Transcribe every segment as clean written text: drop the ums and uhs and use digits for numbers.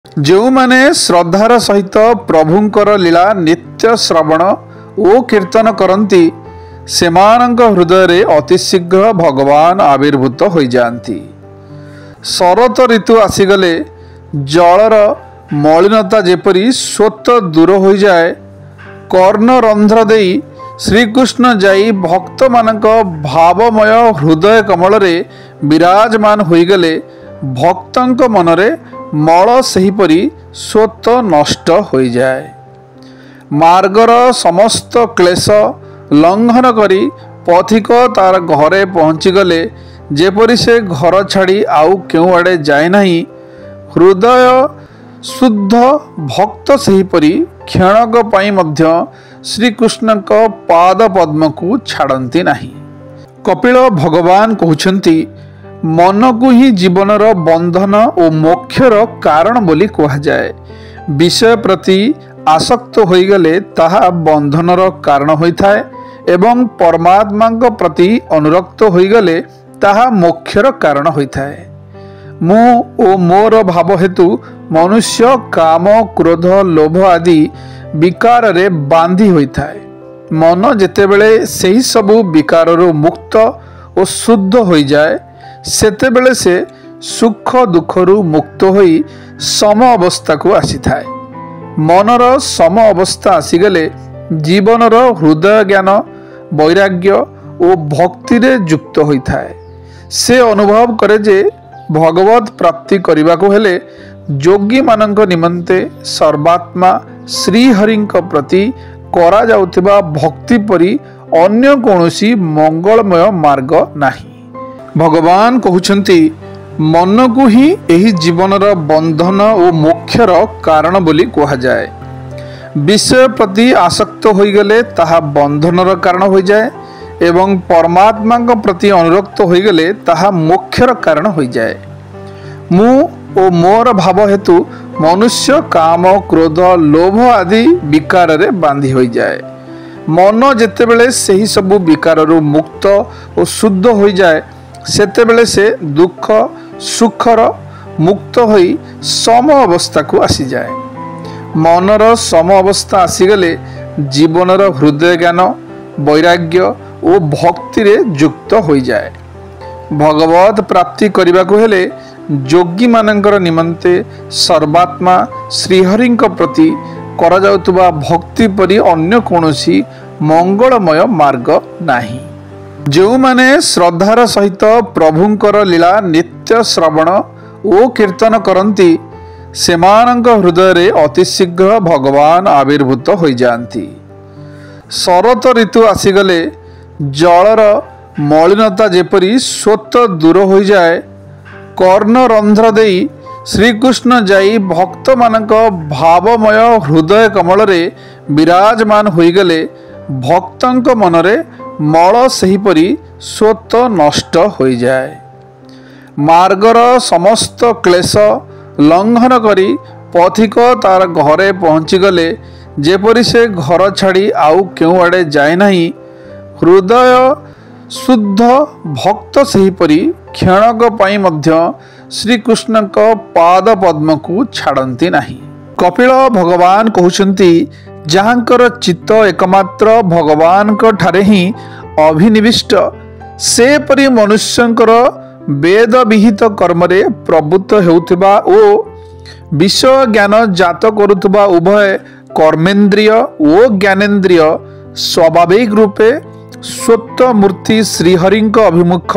जो माने श्रद्धार सहित प्रभुंकर लीला नित्य श्रवण ओ कीर्तन करती सेमानंक हृदय रे अतिशीघ्र भगवान आविर्भूत हो जाती। शरत ऋतु आसीगले जलर मलिनता जेपरी स्वत दूर हो जाए, कर्ण रंध्र देई श्रीकृष्ण जाई भक्त मानक भावमय हृदय कमल रे विराजमान होइगले भक्तंक मनरे मल सहीपरि स्वत नष्ट हो जाए। मार्गर समस्त क्लेश लंघन करी पथिक तार घरे पहुँचीगले जेपरी से घर छाड़ी आउ केउ आड़े जाए नहीं। हृदय शुद्ध भक्त सहीपरि क्षणक पाई मध्य श्रीकृष्ण पाद पद्म को छाड़ती नहीं। कपिल भगवान कहते मन को ही जीवनर बंधन और मोक्षर कारण बोली कहा जाए। विषय प्रति आसक्त होइगले ताहा बंधनर कारण होइथाए एवं परमात्मा प्रति अनुरक्त होइगले ताहा मोक्षर कारण होइथाए। मु ओ मोर भाव हेतु मनुष्य काम क्रोध लोभ आदि विकार रे बांधी होइथाए। मन जेतेबेले सेही सबु विकाररु मुक्त और शुद्ध हो जाए सेतेबेले से सुख दुखरु मुक्त होई सम अवस्था को आसी थाए। मनर सम अवस्था आसीगले जीवनर हृदय ज्ञान वैराग्य और भक्ति रे युक्त होइथाए। से अनुभव करे जे भगवत प्राप्ति करने को हेले योगी मानक निमंते सर्वात्मा श्रीहरिंक प्रति करा जाउथिबा भक्ति परि अन्य कौनसी मंगलमय मार्ग नाही। भगवान कहउछंती मन को ही एही जीवनर बंधन और मोक्षर कारण बोली कहा जाए। विषय प्रति आसक्त होइगले ताहा बंधनर कारण हो जाए एवं परमात्मा प्रति अनुरक्त होइगले ताहा मोक्षर कारण हो जाए। मु ओ मोर भाव हेतु मनुष्य काम क्रोध लोभ आदि विकार रे बांधी हो जाए। मन जेतेबेले सेही सबु विकाररु मुक्त और शुद्ध हो जाए सेतेबेले से दुख सुखर मुक्त होई सम अवस्था को आसी जाए। मनर सम अवस्था आसीगले जीवनर हृदय ज्ञान वैराग्य और भक्ति रे युक्त हो जाए। भगवत प्राप्ति करने को हेले योगी मानकर निमंते सर्वात्मा श्रीहरिंक प्रति करा जाउतबा भक्ति परि अन्य कौनसी मंगलमय मार्ग नाही। जो माने श्रद्धार सहित प्रभुंकर लीला नित्य श्रवण ओ कीर्तन करती सेमानंक हृदय रे अतिशीघ्र भगवान आविर्भूत हो जाती। शरत ऋतु आसीगले जलर मलिनता जेपरी स्वत दूर हो जाए, कर्ण रंध्र देई श्रीकृष्ण जाई भक्त मानक भावमय हृदय कमल रे विराजमान होइगले भक्तंक मनरे मल सहीपरि स्वत नष्ट हो जाए। मार्गर समस्त क्लेश लंघन करी पथिक तार घरे पहुँचीगले जेपरी से घर छाड़ी आउ केउ आड़े जाए नहीं। हृदय शुद्ध भक्त सहीपरि क्षणक पाई मध्य श्रीकृष्ण पाद पद्म को छाड़ती नहीं। कपिल भगवान कहउछंती जहाँकर चित्त एकमात्र भगवान ठारे ही अभिनिविष्ट से परि मनुष्यंकर वेद विहित कर्म रे प्रवृत्त हेउथिबा ओ विषय ज्ञान जात करुथबा उभय कर्मेन्द्रिय ओ ज्ञानेन्द्रिय स्वाभाविक रूपे स्वत मूर्ति श्रीहरिंक अभिमुख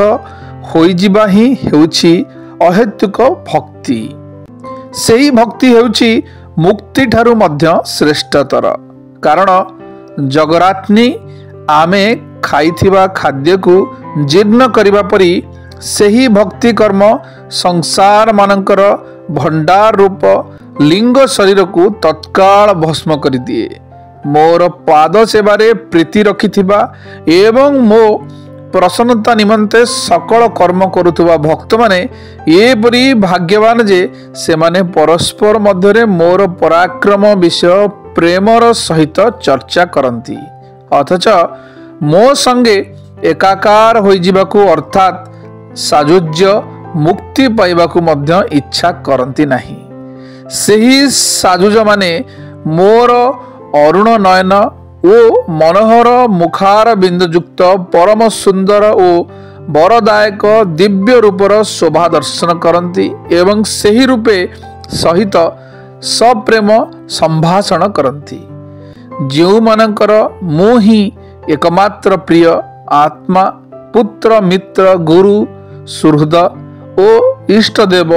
होइजिबा ही हेउछि अहेतुक भक्ति। सेही भक्ति हेउछि मुक्ति ठारू मध्य श्रेष्ठतर। कारण जगरात्नी आमे खाइथिबा खाद्य को जीर्ण करिबा परि सेही भक्ति कर्म संसार मानकर भंडार रूप लिंग शरीर को तत्काल भस्म कर दिए। मोर पाद सेवारे प्रीति रखिथिबा एवं मो प्रसन्नता निमंते सकल कर्म करुथुबा भक्त माने एपरि भाग्यवान जे सेमाने परस्पर मध्यरे मोर पराक्रम विषय प्रेमर सहित चर्चा करती अथच मो संगे एकाकार होई जिबाकू अर्थात साजुज्य मुक्ति पाइबाकू मध्य इच्छा करती नहीं। ସେହି ସାଜୁଜମାନେ ମୋର ଅରୁଣ ନୟନ ଓ ମନୋହର ମୁଖାର ବିନ୍ଦୁଯୁକ୍ତ ପରମ ସୁନ୍ଦର ଓ ବରଦାୟକ ଦିବ୍ୟ ରୂପର ଶୋଭା ଦର୍ଶନ କରନ୍ତି ଏବଂ ସେହି ରୂପେ ସହିତ ସପ୍ରେମ ସମ୍ଭାଷଣ କରନ୍ତି। ଯେଉଁମାନଙ୍କର ମୁଁ ହିଁ ଏକମାତ୍ର ପ୍ରିୟ ଆତ୍ମା, ପୁତ୍ର, ମିତ୍ର, ଗୁରୁ, ସୁହୃଦ ଓ ଇଷ୍ଟଦେବ,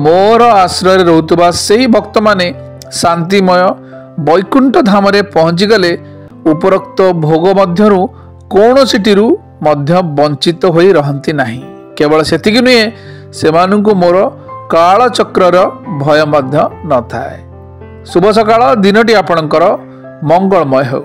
ମୋର ଆଶ୍ରୟରେ ରହୁଥିବା ସେହି ଭକ୍ତମାନେ ଶାନ୍ତିମୟ ବୈକୁଣ୍ଠ ଧାମରେ ପହଞ୍ଚିଗଲେ ଉପରୋକ୍ତ ଭୋଗ ମଧ୍ୟରୁ କୌଣସିଟିରୁ ମଧ୍ୟ ବଞ୍ଚିତ ହୋଇ ରହନ୍ତି ନାହିଁ। କେବଳ ସେତିକି ନୁହେଁ, ସେମାନଙ୍କୁ ମୋର କାଳଚକ୍ରର ଭୟ ମଧ୍ୟ ନଥାଏ। ଶୁଭ ସକାଳ, ଦିନଟି ଆପଣଙ୍କର ମଙ୍ଗଳମୟ ହେଉ।